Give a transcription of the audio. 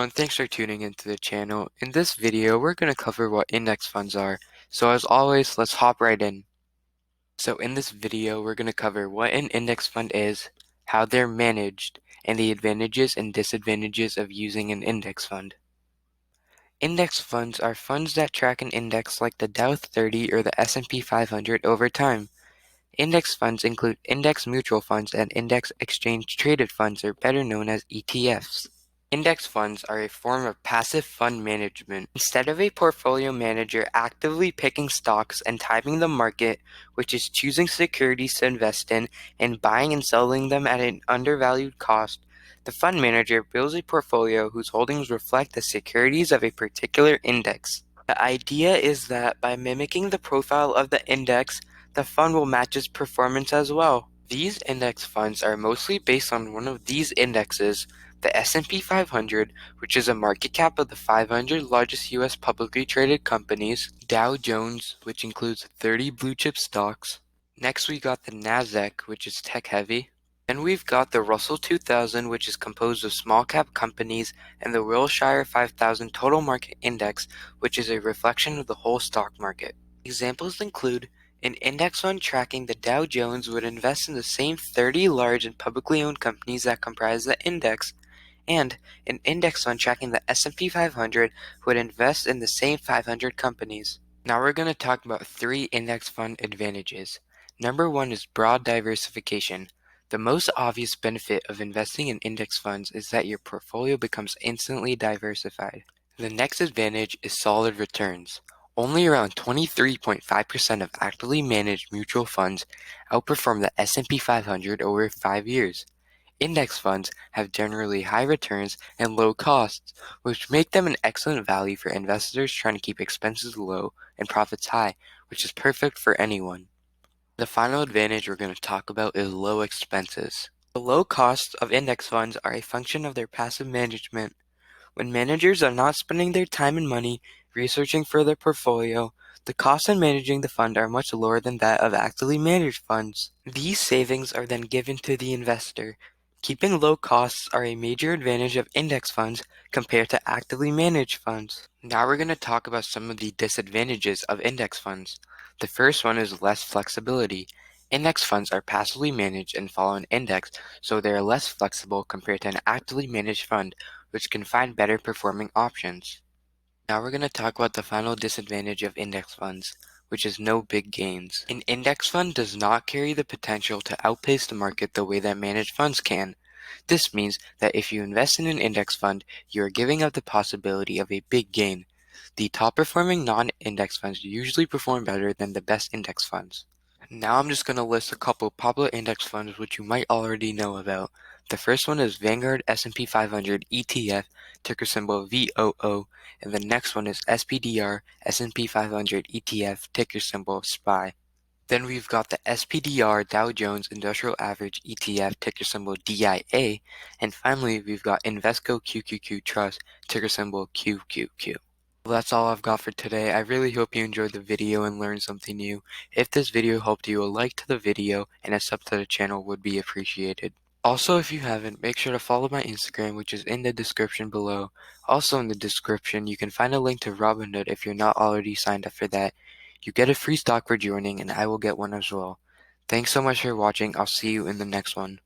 everyone, thanks for tuning into the channel. In this video, we're going to cover what index funds are. So as always, let's hop right in. So in this video, we're going to cover what an index fund is, how they're managed, and the advantages and disadvantages of using an index fund. Index funds are funds that track an index like the Dow 30 or the S&P 500 over time. Index funds include index mutual funds and index exchange traded funds, or better known as ETFs. Index funds are a form of passive fund management. Instead of a portfolio manager actively picking stocks and timing the market, which is choosing securities to invest in and buying and selling them at an undervalued cost, the fund manager builds a portfolio whose holdings reflect the securities of a particular index. The idea is that by mimicking the profile of the index, the fund will match its performance as well. These index funds are mostly based on one of these indexes, the S&P 500, which is a market cap of the 500 largest U.S. publicly traded companies, Dow Jones, which includes 30 blue chip stocks. Next we got the Nasdaq, which is tech heavy. Then we've got the Russell 2000, which is composed of small cap companies, and the Wilshire 5000 Total Market Index, which is a reflection of the whole stock market. Examples include an index fund tracking the Dow Jones would invest in the same 30 large and publicly owned companies that comprise the index, and an index fund tracking the S&P 500 would invest in the same 500 companies. Now we're going to talk about 3 index fund advantages. Number 1 is broad diversification. The most obvious benefit of investing in index funds is that your portfolio becomes instantly diversified. The next advantage is solid returns. Only around 23.5% of actively managed mutual funds outperform the S&P 500 over 5 years. Index funds have generally high returns and low costs, which make them an excellent value for investors trying to keep expenses low and profits high, which is perfect for anyone. The final advantage we're going to talk about is low expenses. The low costs of index funds are a function of their passive management. When managers are not spending their time and money researching for their portfolio, the costs in managing the fund are much lower than that of actively managed funds. These savings are then given to the investor. Keeping low costs are a major advantage of index funds compared to actively managed funds. Now we're going to talk about some of the disadvantages of index funds. The first one is less flexibility. Index funds are passively managed and follow an index, so they are less flexible compared to an actively managed fund, which can find better performing options. Now we're going to talk about the final disadvantage of index funds, which is no big gains. An index fund does not carry the potential to outpace the market the way that managed funds can. This means that if you invest in an index fund, you are giving up the possibility of a big gain. The top performing non-index funds usually perform better than the best index funds. Now I'm just going to list a couple popular index funds which you might already know about. The first one is Vanguard S&P 500 ETF, ticker symbol VOO, and the next one is SPDR S&P 500 ETF, ticker symbol SPY. Then we've got the SPDR Dow Jones Industrial Average ETF, ticker symbol DIA, and finally we've got Invesco QQQ Trust, ticker symbol QQQ. Well, that's all I've got for today. I really hope you enjoyed the video and learned something new. If this video helped you, a like to the video and a sub to the channel would be appreciated. Also, if you haven't, make sure to follow my Instagram, which is in the description below. Also in the description, you can find a link to Robinhood if you're not already signed up for that. You get a free stock for joining, and I will get one as well. Thanks so much for watching. I'll see you in the next one.